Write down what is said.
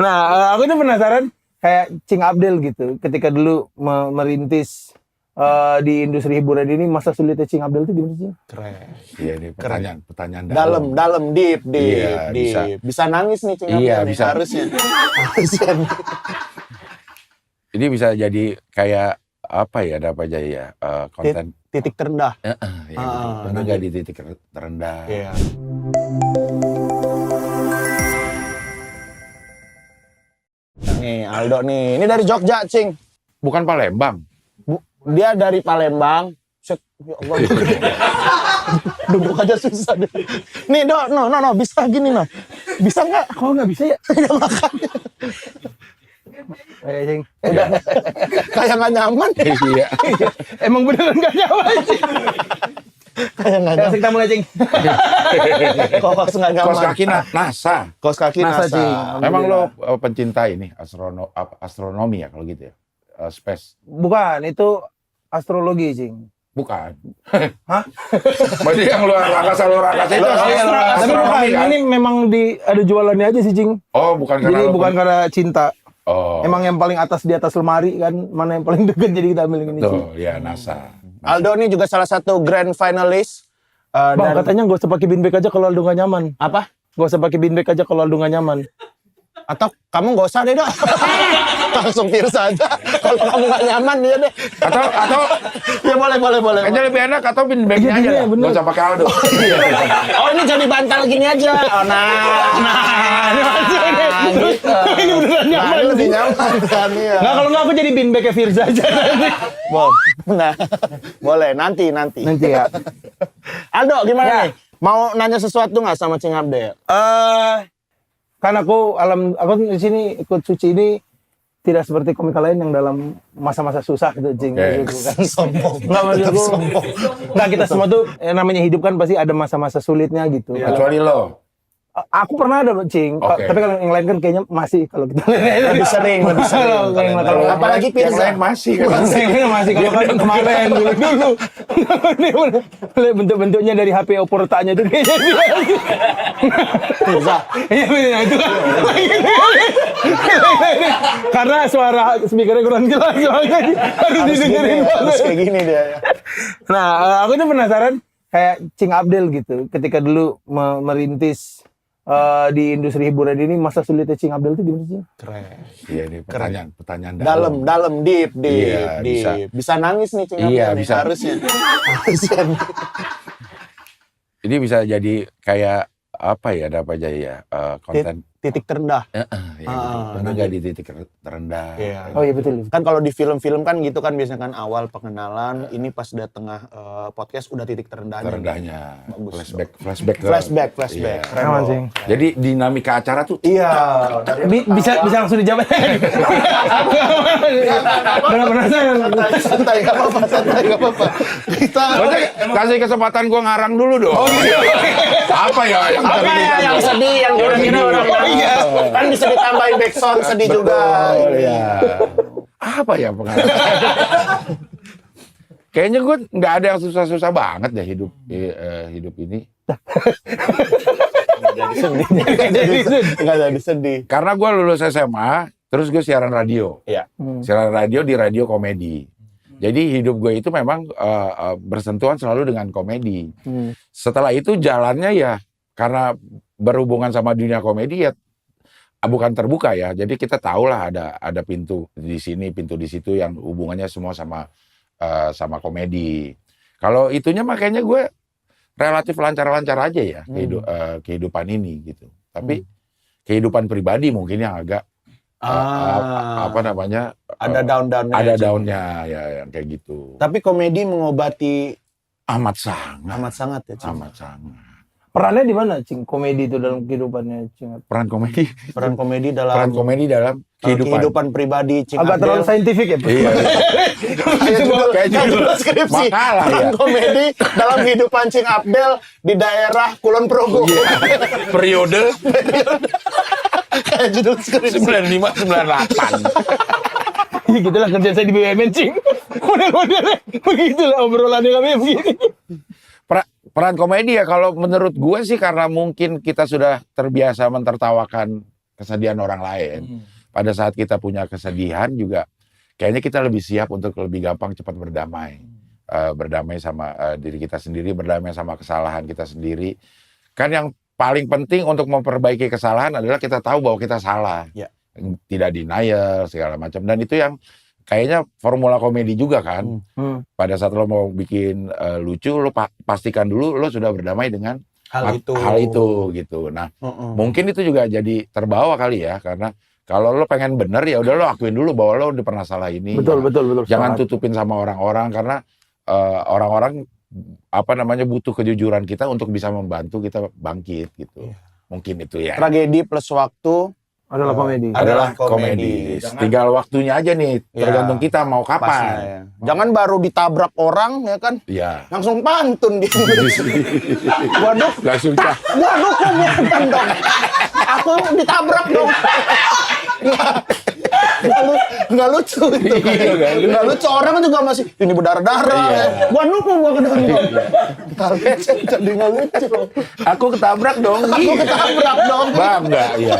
Nah, aku tuh penasaran kayak Cing Abdel gitu. Ketika dulu merintis di industri hiburan ini, masa sulitnya Cing Abdel itu gimana sih? Keren. Iya, ini pertanyaan Dalam, deep. Iya, Bisa nangis nih Cing Abdel Iya, nih, bisa. harusnya. Ini bisa jadi kayak apa ya, ada apa aja ya, konten. Titik terendah. Ya gitu. Pernah nggak di titik terendah? Iya. Nih Aldo nih, ini dari Jogja, Cing. Bukan Palembang. Dia dari Palembang. Set, ya Allah. Duduk aja susah deh. Nih, Do, no, bisa gini, no. Bisa nggak? Kok nggak bisa ya? Ya makanya. Cing. Udah. Kayak nggak nyaman. Iya. Emang beneran nggak nyaman Cing. Kayak nggak Kasih nyaman. kita mulai Cing. Kos nggak nyaman. Kos kaki NASA. Kos kaki NASA, NASA. Cing. Emang lo pencinta ini astronomi ya kalau gitu ya? Space. Bukan, itu astrologi Cing. Bukan. Hah? Berarti yang luar angkasa itu Tapi bukan, astronomi kan? ini memang ada jualannya aja sih Cing. Oh, bukan karena Jadi lo bukan karena cinta. Oh. Emang yang paling atas di atas lemari kan, mana yang paling deket jadi kita ambil yang ini Cing. Tuh, ya NASA. Aldo ini juga salah satu grand finalist. Bang, katanya gak usah pakai bean bag aja kalau Aldo gak nyaman. Apa? Gak usah pakai bean bag aja kalau Aldo gak nyaman. Atau kamu nggak usah deh, Dok. Langsung virus aja. Kalau kamu nggak nyaman ya deh. Atau Ya boleh. kayaknya lebih enak atau pin bagnya Iya, aja iya, lah. bener. Gak usah pakai Aldo. Oh, ini jadi bantal gini aja. Oh, gitu. Ini beneran nyaman. Nah, lebih nyaman kan ya. Nggak, kalau nggak aku jadi bean bagnya Firza aja nanti. Nah, boleh nanti. Nanti ya. Aldo, gimana Ya. nih? Mau nanya sesuatu nggak sama Cing Abdel? Kan aku di sini ikut suci ini tidak seperti komika lain yang dalam masa-masa susah gitu, Cing. Oke. Gitu kan. Sombong. Nggak, maksud aku, nggak, kita semua tuh namanya hidup kan pasti ada masa-masa sulitnya gitu. Kecuali lo. Aku pernah ada Cing, Oke. tapi kalau yang lain kan kayaknya masih kalau kita Lebih sering. Kalau Apalagi yang Firza. lain masih kan. masih kalau kan kemarin dulu. Ini bentuk-bentuknya dari HP Oppo retaknya itu kayaknya Firza. iya benar itu kan. Karena suara speakernya kurang jelas soalnya harus didengerin Harus kayak gini dia. Ya. Nah, aku tuh penasaran kayak Cing Abdel gitu. Ketika dulu merintis di industri hiburan ini, masa sulitnya Cing Abdel itu gimana sih? Keren. Iya, ini pertanyaan Dalam, deep. Iya, Bisa nangis nih Cing Abdel Iya, nih, bisa. harusnya. Ini bisa jadi kayak apa ya, ada apa aja ya, konten. Titik terendah. Ya gitu. Pernah nggak di titik terendah? Iya. Oh iya betul. Kan kalau di film-film kan gitu kan biasanya kan awal pengenalan, ini pas udah tengah podcast udah titik terendahnya. Terendahnya. Bagus. Flashback. Flashback. Iya. Keren Aman, loh. Cing. Jadi dinamika acara tuh Iya. Bisa langsung dijawab. Benar penasaran. Santai, gak apa-apa. Kita Maksudnya kasih kesempatan gua ngarang dulu dong. Oh gitu. Apa ya yang yang sedih, yang kira-kira orang iya. kan bisa ditambahin backsound sedih juga. Oh, iya. Apa ya pengalaman? Kayaknya gue nggak ada yang susah-susah banget deh hidup ini. Nggak jadi sedih. Karena gue lulus SMA, terus gue siaran radio. Iya. Siaran radio di radio komedi. Jadi hidup gue itu memang bersentuhan selalu dengan komedi. Setelah itu jalannya ya karena berhubungan sama dunia komedi ya bukan terbuka ya. Jadi kita tahulah ada pintu di sini, pintu di situ yang hubungannya semua sama komedi. Kalau itunya makanya gue relatif lancar-lancar aja ya kehidupan ini gitu. Tapi kehidupan pribadi mungkin yang agak apa namanya? Ada down-downnya. Ada downnya ya yang kayak gitu. Tapi komedi mengobati Amat sangat. amat sangat ya, Cing. Amat sangat. Perannya di mana, Cing? Komedi itu dalam kehidupannya, Cing. Peran komedi Peran komedi dalam kehidupan pribadi Cing Agak Abdel. terlalu saintifik ya, Pak? Iya. Kayak judul skripsi. Makalah Peran ya. komedi dalam kehidupan Cing Abdel di daerah Kulon Progo. Iya. Periode Kayak judul skripsi. 95-98. Ya gitulah kerja saya di BUMN, Cing. Model-modelnya begitulah obrolannya kami begini. Peran komedi ya kalau menurut gue sih karena mungkin kita sudah terbiasa mentertawakan kesedihan orang lain. Pada saat kita punya kesedihan juga, kayaknya kita lebih siap untuk lebih gampang cepat berdamai. Berdamai sama diri kita sendiri, berdamai sama kesalahan kita sendiri. Kan yang paling penting untuk memperbaiki kesalahan adalah kita tahu bahwa kita salah. Ya. Tidak denial, segala macam. Dan itu yang kayaknya formula komedi juga kan. Pada saat lo mau bikin lucu, lo pastikan dulu lo sudah berdamai dengan hal itu gitu. Nah, mungkin itu juga jadi terbawa kali ya, karena kalau lo pengen bener ya udah lo akuin dulu bahwa lo udah pernah salah ini. Betul. Jangan tutupin sama orang-orang, karena orang-orang butuh kejujuran kita untuk bisa membantu kita bangkit gitu. Mungkin itu ya. Tragedi plus waktu Adalah komedi. Adalah komedi. Tinggal waktunya aja nih, tergantung kita mau kapan. ya. Jangan baru ditabrak orang ya kan, Iya. langsung pantun dia. Waduh, Langsung cah. waduh kok bukan dong. Aku ditabrak dong. Nggak lucu itu. Nggak lucu, orang juga masih ini berdarah-darah. Iya. Waduh kok bukan dong. Jadi nggak lucu. Aku ketabrak dong. Aku ketabrak dong. Bangga, iya.